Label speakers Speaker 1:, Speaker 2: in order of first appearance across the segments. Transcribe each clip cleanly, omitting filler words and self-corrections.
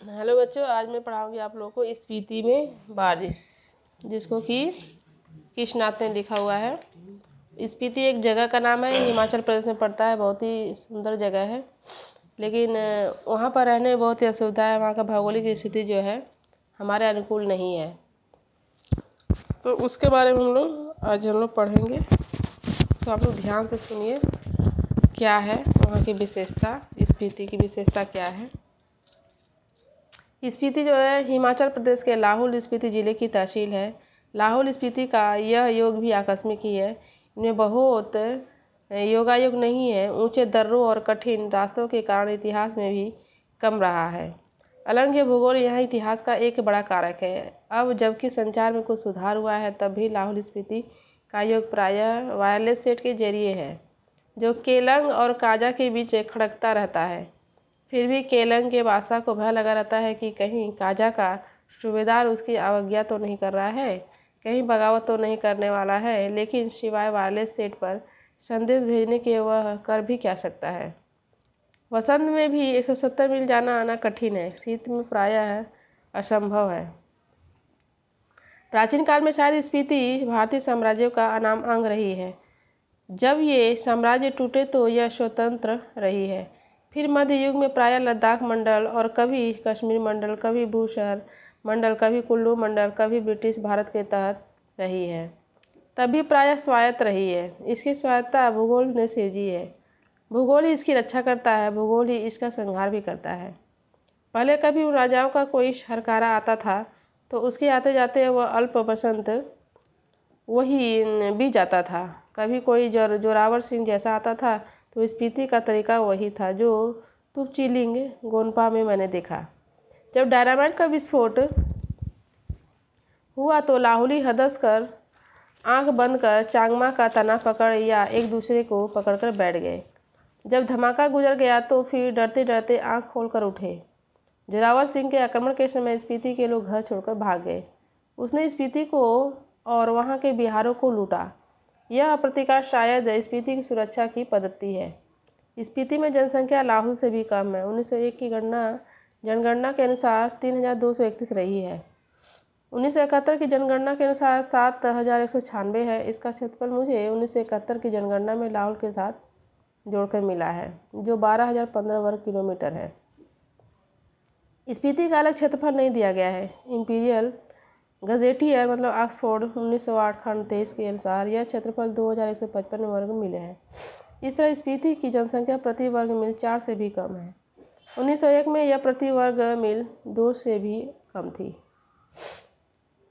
Speaker 1: Hello बच्चों, आज मैं पढ़ाऊंगी आप लोगों को स्पीति में बारिश, जिसको कि कृष्णनाथ ने लिखा हुआ है। स्पीति एक जगह का नाम है, हिमाचल प्रदेश में पड़ता है। बहुत ही सुंदर जगह है, लेकिन वहाँ पर रहने में बहुत ही असुविधा है। वहाँ का भौगोलिक स्थिति जो है हमारे अनुकूल नहीं है, तो उसके बारे में हम लोग पढ़ेंगे। तो आप लोग ध्यान से सुनिए, क्या है वहाँ की विशेषता, स्पीति की विशेषता क्या है। स्पीति जो है हिमाचल प्रदेश के लाहौल स्पीति जिले की तहसील है। लाहौल स्पीति का यह योग भी आकस्मिक ही है। इनमें बहुत योगायोग नहीं है। ऊंचे दर्रों और कठिन रास्तों के कारण इतिहास में भी कम रहा है। अलंघ्य भूगोल यहाँ इतिहास का एक बड़ा कारक है। अब जबकि संचार में कुछ सुधार हुआ है, तब भी लाहौल स्पीति का योग प्रायः वायरलेस सेट के जरिए है, जो केलंग और काजा के बीच खड़कता रहता है। फिर भी केलंग के बादशाह को भय लगा रहता है कि कहीं काजा का सूबेदार उसकी अवज्ञा तो नहीं कर रहा है, कहीं बगावत तो नहीं करने वाला है। लेकिन सिवाय वायरलेस सेट पर संदेश भेजने के वह कर भी क्या सकता है। वसंत में भी 170 मील जाना आना कठिन है, शीत में प्रायः असंभव है। प्राचीन काल में शायद स्पीति भारतीय साम्राज्यों का अनाम अंग रही है। जब ये साम्राज्य टूटे तो यह स्वतंत्र रही है। फिर मध्य युग में प्रायः लद्दाख मंडल और कभी कश्मीर मंडल, कभी भूशहर मंडल, कभी कुल्लू मंडल, कभी ब्रिटिश भारत के तहत रही है। तभी प्रायः स्वायत्त रही है। इसकी स्वायत्तता भूगोल ने सिरजी है। भूगोल ही इसकी रक्षा करता है, भूगोल ही इसका संहार भी करता है। पहले कभी उन राजाओं का कोई सरकारा आता था तो उसके आते जाते वह अल्प बसंत वही भी जाता था। कभी कोई जोरावर सिंह जैसा आता था तो स्पीति का तरीका वही था जो तुपचिलिंग गोनपा में मैंने देखा। जब डायनामाइट का विस्फोट हुआ तो लाहुली हदस कर आंख बंद कर चांगमा का तना पकड़ या एक दूसरे को पकड़कर बैठ गए। जब धमाका गुजर गया तो फिर डरते डरते आंख खोलकर उठे। जोरावर सिंह के आक्रमण के समय स्पीति के लोग घर छोड़कर भाग गए। उसने स्पीति को और वहाँ के बिहारों को लूटा। यह प्रतिकार शायद स्पीति की सुरक्षा की पद्धति है। स्पीति में जनसंख्या लाहौल से भी कम है। 1901 की जनगणना के अनुसार 3231 रही है। 1971 की जनगणना के अनुसार 7196 है। इसका क्षेत्रफल मुझे 1971 की जनगणना में लाहौल के साथ जोड़कर मिला है, जो 12,015 वर्ग किलोमीटर है। स्पीति का अलग क्षेत्रफल नहीं दिया गया है। इंपीरियल गजेटियर मतलब ऑक्सफोर्ड 1908 खंड 23 के अनुसार यह क्षेत्रफल 2155 वर्ग मील है। इस तरह स्पीति की जनसंख्या प्रति वर्ग मील 4 से भी कम है। 1901 में यह प्रति वर्ग मील 2 से भी कम थी।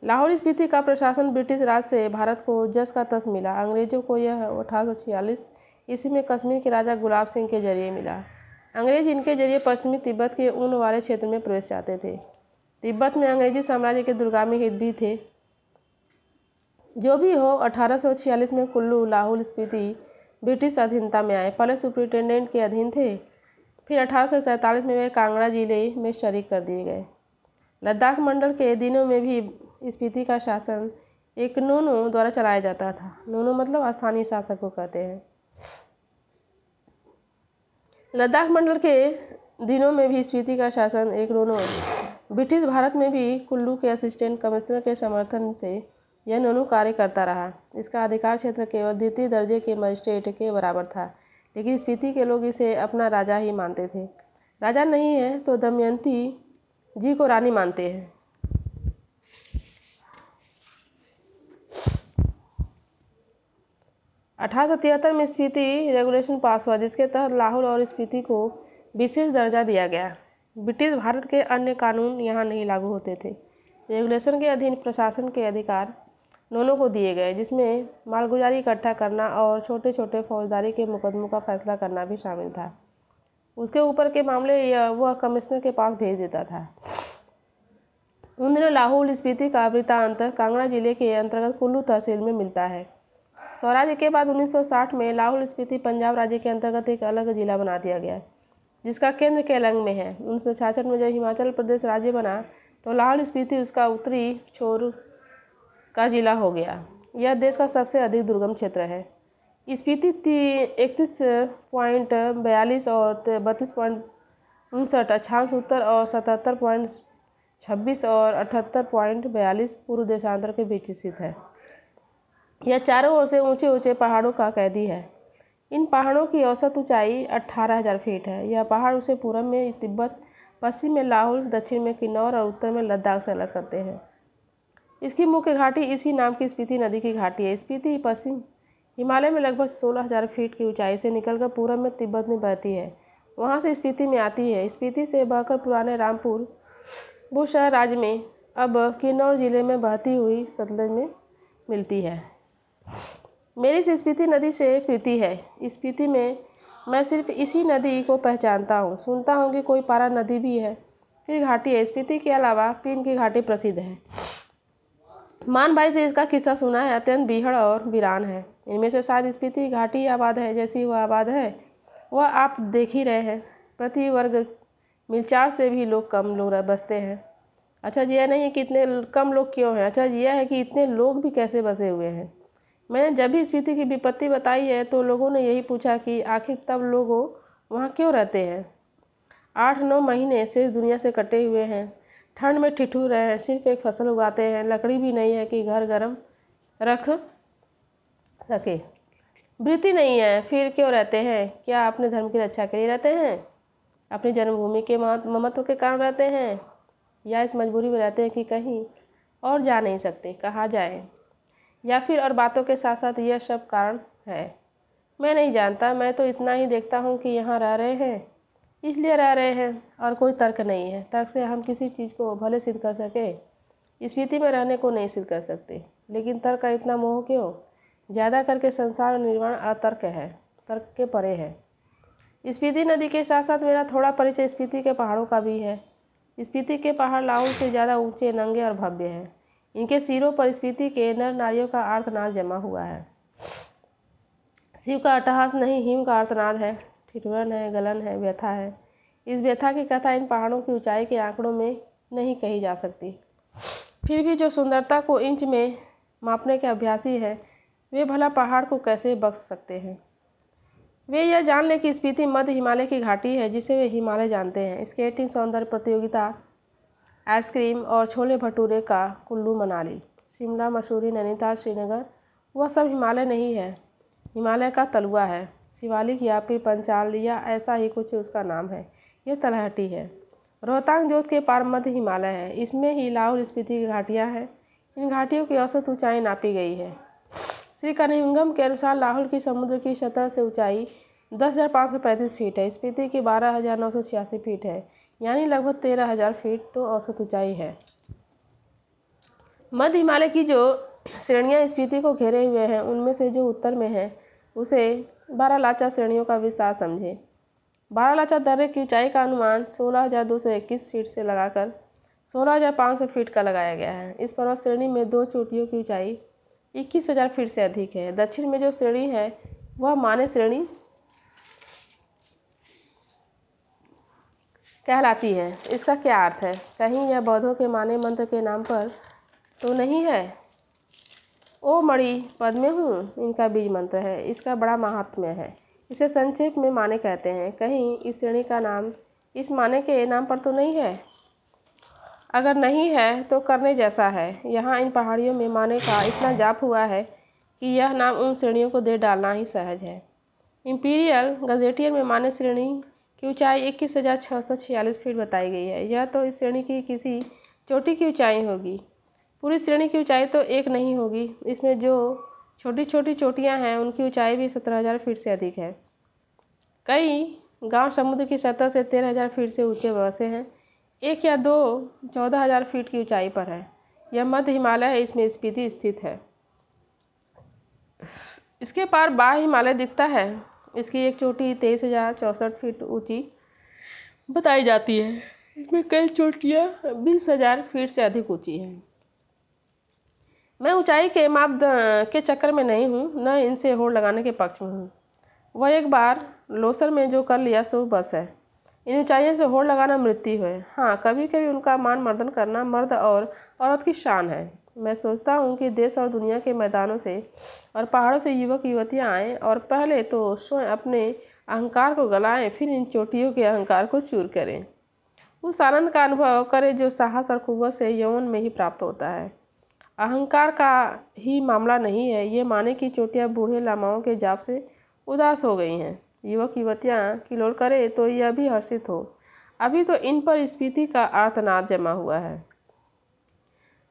Speaker 1: लाहौल स्पीति का प्रशासन ब्रिटिश राज से भारत को जस का तस मिला। अंग्रेजों को यह 1846 ईस्वी में कश्मीर के राजा गुलाब सिंह के जरिए मिला। अंग्रेज इनके जरिए पश्चिमी तिब्बत के ऊन वाले क्षेत्र में प्रवेश चाहते थे। तिब्बत में अंग्रेजी साम्राज्य के दूरगामी हित भी थे। जो भी हो, 1846 में कुल्लू लाहौल स्पीति ब्रिटिश अधीनता में आए। पहले सुपरिटेंडेंट के अधीन थे, फिर 1847 में वे कांगड़ा जिले में शरीक कर दिए गए। लद्दाख मंडल के दिनों में भी स्पीति का शासन एक नोनो द्वारा चलाया जाता था। नोनो मतलब स्थानीय शासक को कहते हैं। लद्दाख मंडल के दिनों में भी स्पीति का शासन एक नोनो। ब्रिटिश भारत में भी कुल्लू के असिस्टेंट कमिश्नर के समर्थन से यह नोनो कार्य करता रहा। इसका अधिकार क्षेत्र केवल द्वितीय दर्जे के मजिस्ट्रेट के बराबर था, लेकिन स्पीति के लोग इसे अपना राजा ही मानते थे। राजा नहीं है तो दमयंती जी को रानी मानते हैं। अठारह में स्पीति रेगुलेशन पास हुआ, जिसके तहत लाहौल और स्पीति को विशेष दर्जा दिया गया। ब्रिटिश भारत के अन्य कानून यहाँ नहीं लागू होते थे। रेगुलेशन के अधीन प्रशासन के अधिकार नोनो को दिए गए, जिसमें मालगुजारी इकट्ठा करना और छोटे छोटे फौजदारी के मुकदमों का फैसला करना भी शामिल था। उसके ऊपर के मामले वह कमिश्नर के पास भेज देता था। उन दिनों लाहौल स्पीति का वृत्तांत कांगड़ा जिले के अंतर्गत कुल्लू तहसील में मिलता है। स्वराज्य के बाद 1960 में लाहौल स्पीति पंजाब राज्य के अंतर्गत एक अलग जिला बना दिया गया, जिसका केंद्र केलंग में है। 1966 में जब हिमाचल प्रदेश राज्य बना तो लाहौल स्पीति उसका उत्तरी छोर का जिला हो गया। यह देश का सबसे अधिक दुर्गम क्षेत्र है। स्पीति 31.42 और 59 अक्षांश उत्तर और 77.26 और 78.42 पूर्व देशांतर के बीच स्थित है। यह चारों ओर से ऊंचे ऊंचे पहाड़ों का कैदी है। इन पहाड़ों की औसत ऊंचाई 18,000 फीट है। यह पहाड़ उसे पूरब में तिब्बत, पश्चिम में लाहौल, दक्षिण में किन्नौर और उत्तर में लद्दाख से अलग करते हैं। इसकी मुख्य घाटी इसी नाम की स्पीति नदी की घाटी है। स्पीति पश्चिम हिमालय में लगभग 16,000 फीट की ऊंचाई से निकलकर पूरब में तिब्बत में बहती है, वहां से स्पीति में आती है। स्पीति से बहकर पुराने रामपुर बुशहर राज्य में अब किन्नौर जिले में बहती हुई सतलज में मिलती है। मेरी इस स्पीति नदी से प्रीति है। स्पीति में मैं सिर्फ इसी नदी को पहचानता हूँ। सुनता हूँ कि कोई पारा नदी भी है, फिर घाटी है। स्पीति के अलावा पीन की घाटी प्रसिद्ध है। मान भाई से इसका किस्सा सुना है, अत्यंत बीहड़ और वीरान है। इनमें से शायद स्पीति घाटी आबाद है, जैसी वह आबाद है वह आप देख ही रहे हैं। प्रति वर्ग मील 4 से भी कम लोग बसते हैं। अच्छा जी, यह नहीं कि इतने कम लोग क्यों हैं, अच्छा जी यह है कि इतने लोग भी कैसे बसे हुए हैं। मैंने जब भी स्पीति की विपत्ति बताई है तो लोगों ने यही पूछा कि आखिर तब लोग वहाँ क्यों रहते हैं। 8-9 महीने से दुनिया से कटे हुए हैं, ठंड में ठिठुर रहे हैं, सिर्फ एक फसल उगाते हैं, लकड़ी भी नहीं है कि घर गर्म रख सके, वृत्ति नहीं है, फिर क्यों रहते हैं। क्या अपने धर्म की रक्षा के लिए रहते हैं, अपनी जन्मभूमि के ममत्व के कारण रहते हैं, या इस मजबूरी में रहते हैं कि कहीं और जा नहीं सकते, कहाँ जाएं, या फिर और बातों के साथ साथ यह सब कारण है। मैं नहीं जानता, मैं तो इतना ही देखता हूँ कि यहाँ रह रहे हैं इसलिए रह रहे हैं, और कोई तर्क नहीं है। तर्क से हम किसी चीज़ को भले सिद्ध कर सके, स्पीति में रहने को नहीं सिद्ध कर सकते। लेकिन तर्क का इतना मोह क्यों। ज़्यादा करके संसार निर्माण अतर्क है, तर्क के परे है। स्पीति नदी के साथ साथ मेरा थोड़ा परिचय स्पीति के पहाड़ों का भी है। स्पीति के पहाड़ लाहौल से ज़्यादा ऊंचे, नंगे और भव्य हैं। इनके सिरों पर स्पीति के नर नारियों का आर्तनाद जमा हुआ है। शिव का अट्टहास नहीं, हिम का आर्तनाद है, ठिठुरन है, गलन है, व्यथा है। इस व्यथा की कथा इन पहाड़ों की ऊंचाई के आंकड़ों में नहीं कही जा सकती। फिर भी जो सुंदरता को इंच में मापने के अभ्यासी हैं, वे भला पहाड़ को कैसे बख्श सकते हैं। वे यह जान लें कि स्पीति मध्य हिमालय की घाटी है, जिसे वे हिमालय जानते हैं। स्केटिंग, सौंदर्य प्रतियोगिता, आइसक्रीम और छोले भटूरे का कुल्लू मनाली, शिमला, मसूरी, नैनीताल, श्रीनगर, वह सब हिमालय नहीं है, हिमालय का तलुआ है। शिवालिक या फिर पंचाल या ऐसा ही कुछ उसका नाम है। यह तलहटी है। रोहतांग जोत के पार मध्य हिमालय है। इसमें ही लाहौल स्पीति की घाटियाँ हैं। इन घाटियों की औसत ऊंचाई नापी गई है। श्री कनिंघम के अनुसार लाहौल की समुद्र की सतह से ऊंचाई 10,535 फीट है। स्पीति की 12,986 फीट है, यानी लगभग 13,000 फीट तो औसत ऊंचाई है। मध्य हिमालय की जो श्रेणियां स्पीति को घेरे हुए हैं, उनमें से जो उत्तर में है उसे 12 श्रेणियों का विस्तार समझे। 12 दर्रे की ऊंचाई का अनुमान 16,221 फीट से लगाकर 16,500 फीट का लगाया गया है। इस पर्वत श्रेणी में 2 चोटियों की ऊंचाई 21,000 फीट से अधिक है। दक्षिण में जो श्रेणी है वह माने श्रेणी कहलाती है। इसका क्या अर्थ है, कहीं यह बौद्धों के माने मंत्र के नाम पर तो नहीं है। ओ मणि पद में हूँ, इनका बीज मंत्र है। इसका बड़ा महात्म्य है। इसे संक्षेप में माने कहते हैं। कहीं इस श्रेणी का नाम इस माने के नाम पर तो नहीं है। अगर नहीं है तो करने जैसा है। यहाँ इन पहाड़ियों में माने का इतना जाप हुआ है कि यह नाम उन श्रेणियों को दे डालना ही सहज है। इंपीरियल गजेटियर में माने श्रेणी की ऊंचाई 21,646 फीट बताई गई है। यह तो इस श्रेणी की किसी चोटी की ऊंचाई होगी। पूरी श्रेणी की ऊंचाई तो एक नहीं होगी। इसमें जो छोटी छोटी चोटियां हैं उनकी ऊंचाई भी 17,000 फीट से अधिक है। कई गांव समुद्र की सतह से 13,000 फीट से ऊंचे बसे हैं। एक या दो 14,000 फीट की ऊंचाई पर है। यह मध्य हिमालय है, इसमें स्पीति स्थित है। इसके पार बाह्य हिमालय दिखता है। इसकी एक चोटी 23,064 फीट ऊंची बताई जाती है। इसमें कई चोटियाँ 20,000 फीट से अधिक ऊंची हैं। मैं ऊंचाई के माप के चक्कर में नहीं हूँ, न इनसे होड़ लगाने के पक्ष में हूँ। वह एक बार लोसर में जो कर लिया सो बस है। इन ऊंचाइयों से होड़ लगाना मृत्यु है। हाँ, कभी कभी उनका मान मर्दन करना मर्द और औरत की शान है। मैं सोचता हूँ कि देश और दुनिया के मैदानों से और पहाड़ों से युवक युवतियाँ आएँ और पहले तो स्वयं अपने अहंकार को गलाएं, फिर इन चोटियों के अहंकार को चूर करें। उस आनंद का अनुभव करें जो साहस और कुव्वत से यौवन में ही प्राप्त होता है। अहंकार का ही मामला नहीं है ये माने कि चोटियाँ बूढ़े लामाओं के जाप से उदास हो गई हैं। युवक युवतियाँ किलोड़ करें तो यह भी हर्षित हो, अभी तो इन पर स्फीति का आर्तनाद जमा हुआ है।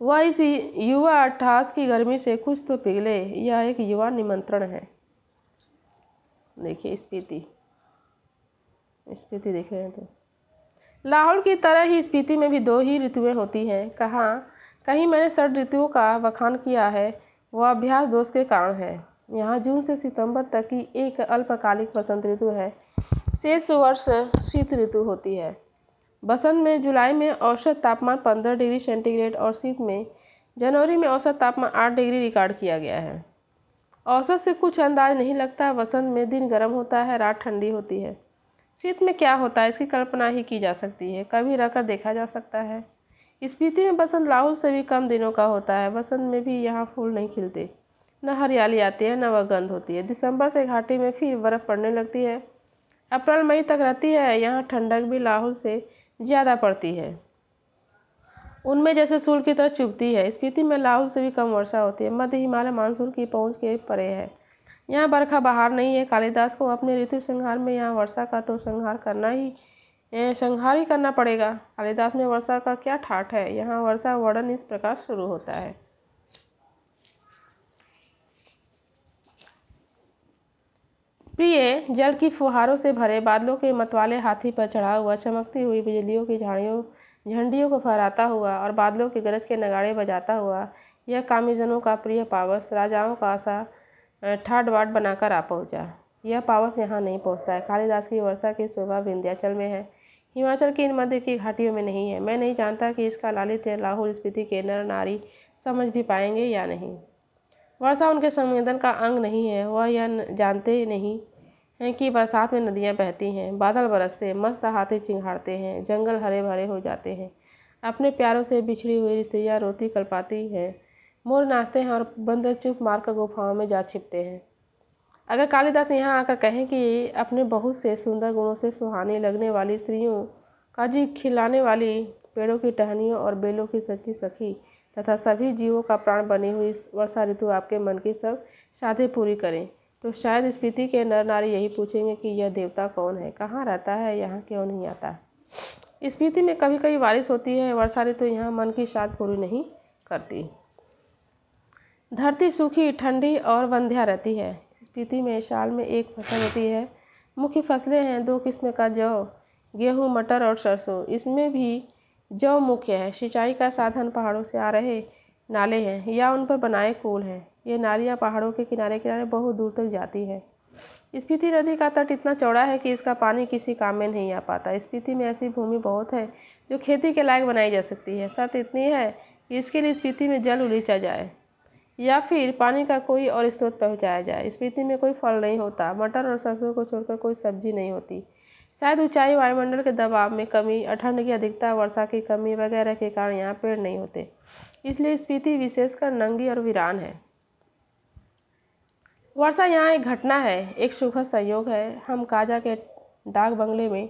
Speaker 1: वह इस युवा अट्ठास की गर्मी से कुछ तो पिघले, यह एक युवा निमंत्रण है। देखिए स्पीति देख रहे हैं तो लाहौल की तरह ही स्पीति में भी 2 ही ऋतुएं होती हैं। कहीं मैंने 6 ऋतुओं का बखान किया है, वह अभ्यास दोष के कारण है। यहाँ जून से सितंबर तक की एक अल्पकालिक वसंत ऋतु है, शेष वर्ष शीत ऋतु होती है। बसंत में जुलाई में औसत तापमान 15 डिग्री सेंटीग्रेड और शीत में जनवरी में औसत तापमान 8 डिग्री रिकॉर्ड किया गया है। औसत से कुछ अंदाज नहीं लगता। बसंत में दिन गर्म होता है, रात ठंडी होती है। शीत में क्या होता है इसकी कल्पना ही की जा सकती है, कभी रहकर देखा जा सकता है। स्पीति में बसंत लाहौल से भी कम दिनों का होता है। बसंत में भी यहाँ फूल नहीं खिलते, न हरियाली आती है, न वह गंध होती है। दिसंबर से घाटी में फिर बर्फ़ पड़ने लगती है, अप्रैल मई तक रहती है। यहाँ ठंडक भी लाहौल से ज़्यादा पड़ती है, उनमें जैसे सूल की तरह चुभती है। स्पीति में लाहौल से भी कम वर्षा होती है। मध्य हिमालय मानसून की पहुँच के परे है, यहाँ बरखा बहार नहीं है। कालिदास को अपने ऋतु संहार में यहाँ वर्षा का तो संहार ही करना पड़ेगा। कालिदास में वर्षा का क्या ठाठ है। यहाँ वर्षा वर्णन इस प्रकार शुरू होता है। प्रिय, जल की फुहारों से भरे बादलों के मतवाले हाथी पर चढ़ा हुआ, चमकती हुई बिजलियों की झंडियों को फहराता हुआ और बादलों के गरज के नगाड़े बजाता हुआ, यह कामीजनों का प्रिय पावस राजाओं का आशा ठाट बाट बनाकर आ पहुँचा। यह पावस यहाँ नहीं पहुँचता है। कालिदास की वर्षा की शोभा विंध्याचल में है, हिमाचल की इन मध्य की घाटियों में नहीं है। मैं नहीं जानता कि इसका लालित्य लाहौल स्पीति के नर नारी समझ भी पाएंगे या नहीं। वर्षा उनके संवेदन का अंग नहीं है। वह यह जानते नहीं हैं कि बरसात में नदियाँ बहती हैं, बादल बरसते, मस्त हाथी चिंघाड़ते हैं, जंगल हरे भरे हो जाते हैं, अपने प्यारों से बिछड़ी हुई स्त्रियाँ रोती कलपाती हैं, मोर नाचते हैं और बंदर चुप मारकर गुफाओं में जा छिपते हैं। अगर कालिदास यहाँ आकर कहें कि अपने बहुत से सुंदर गुणों से सुहानी लगने वाली स्त्रियों का जी खिलाने वाली, पेड़ों की टहनियों और बेलों की सच्ची सखी तथा सभी जीवों का प्राण बनी हुई वर्षा ऋतु आपके मन की सब साधे पूरी करें, तो शायद स्पीति के नर नारी यही पूछेंगे कि यह देवता कौन है, कहाँ रहता है, यहाँ क्यों नहीं आता। स्पीति में कभी कभी बारिश होती है। वर्षा ऋतु यहाँ मन की साध पूरी नहीं करती। धरती सूखी, ठंडी और वंध्या रहती है। स्पीति में साल में एक फसल होती है। मुख्य फसलें हैं 2 किस्म का जौ, गेहूँ, मटर और सरसों। इसमें भी जौ मुख्य है। सिंचाई का साधन पहाड़ों से आ रहे नाले हैं या उन पर बनाए कुल हैं। ये नालियाँ पहाड़ों के किनारे किनारे बहुत दूर तक जाती हैं। स्पीति नदी का तट इतना चौड़ा है कि इसका पानी किसी काम में नहीं आ पाता। स्पीति में ऐसी भूमि बहुत है जो खेती के लायक बनाई जा सकती है। शर्त इतनी है कि इसके लिए स्पीति में जल उलीचा जाए या फिर पानी का कोई और स्रोत पहुँचाया जाए। स्पीति में कोई फल नहीं होता। मटर और सरसों को छोड़कर कोई सब्जी नहीं होती। शायद ऊंचाई, वायुमंडल के दबाव में कमी, ठंड की अधिकता, वर्षा की कमी वगैरह के कारण यहाँ पेड़ नहीं होते। इसलिए स्पीति विशेषकर नंगी और वीरान है। वर्षा यहाँ एक घटना है, एक सुखद संयोग है। हम काजा के डाक बंगले में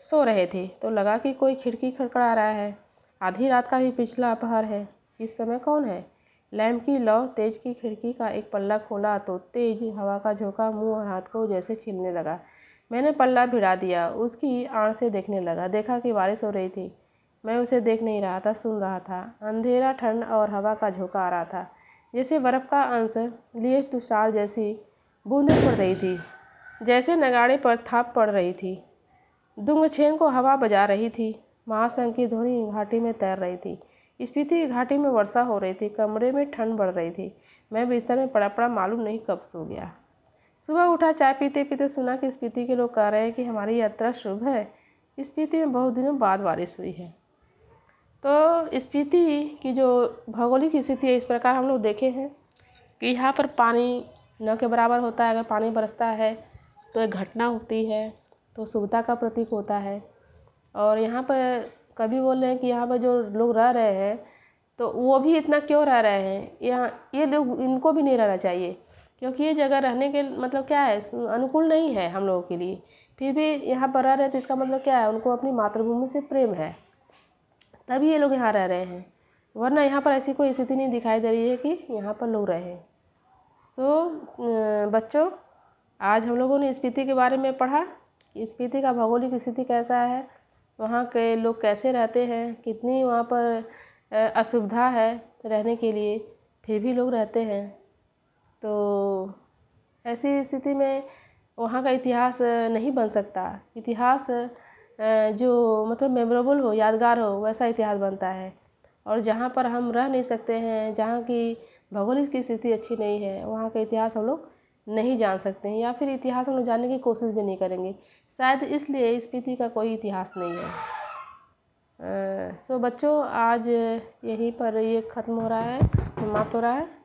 Speaker 1: सो रहे थे तो लगा कि कोई खिड़की खड़खड़ा रहा है। आधी रात का भी पिछला पहर है। इस समय कौन है? लैंप की लौ तेज की खिड़की का एक पल्ला खोला तो तेज हवा का झोंका मुंह और हाथ को जैसे छीलने लगा। मैंने पल्ला भिड़ा दिया, उसकी आड़ से देखने लगा। देखा कि बारिश हो रही थी। मैं उसे देख नहीं रहा था, सुन रहा था। अंधेरा, ठंड और हवा का झोंका आ रहा था, जैसे बर्फ़ का अंश लिए तुषार जैसी बूंदें पड़ रही थी, जैसे नगाड़े पर थाप पड़ रही थी। दुंगछेन को हवा बजा रही थी। महाशंख की ध्वनि घाटी में तैर रही थी। स्पीति की घाटी में वर्षा हो रही थी। कमरे में ठंड बढ़ रही थी। मैं बिस्तर में पड़ा मालूम नहीं कब सो गया। सुबह उठा, चाय पीते पीते सुना कि स्पीति के लोग कह रहे हैं कि हमारी यात्रा शुभ है। स्पीति में बहुत दिनों बाद बारिश हुई है। तो स्पीति की जो भौगोलिक स्थिति है इस प्रकार हम लोग देखे हैं कि यहाँ पर पानी न के बराबर होता है। अगर पानी बरसता है तो एक घटना होती है, तो शुभता का प्रतीक होता है। और यहाँ पर कभी बोल रहे हैं कि यहाँ पर जो लोग रह रहे हैं तो वो भी इतना क्यों रह रहे हैं, यहाँ ये लोग, इनको भी नहीं रहना चाहिए। क्योंकि ये जगह रहने के मतलब क्या है, अनुकूल नहीं है हम लोगों के लिए। फिर भी यहाँ पर रह रहे हैं तो इसका मतलब क्या है, उनको अपनी मातृभूमि से प्रेम है, तभी ये लोग यहाँ रह रहे हैं, वरना यहाँ पर ऐसी कोई स्थिति नहीं दिखाई दे रही है कि यहाँ पर लोग रहें। बच्चों, आज हम लोगों ने स्पीति के बारे में पढ़ा कि स्पीति का भौगोलिक स्थिति कैसा है, वहाँ के लोग कैसे रहते हैं, कितनी वहाँ पर असुविधा है रहने के लिए, फिर भी लोग रहते हैं। तो ऐसी स्थिति में वहाँ का इतिहास नहीं बन सकता। इतिहास जो मतलब मेमोरेबल हो, यादगार हो, वैसा इतिहास बनता है। और जहाँ पर हम रह नहीं सकते हैं, जहाँ की भौगोलिक की स्थिति अच्छी नहीं है, वहाँ का इतिहास हम लोग नहीं जान सकते हैं, या फिर इतिहास हम लोग जानने की कोशिश भी नहीं करेंगे। शायद इसलिए स्पीति का कोई इतिहास नहीं है। बच्चों, आज यहीं पर ये ख़त्म हो रहा है, समाप्त हो रहा है।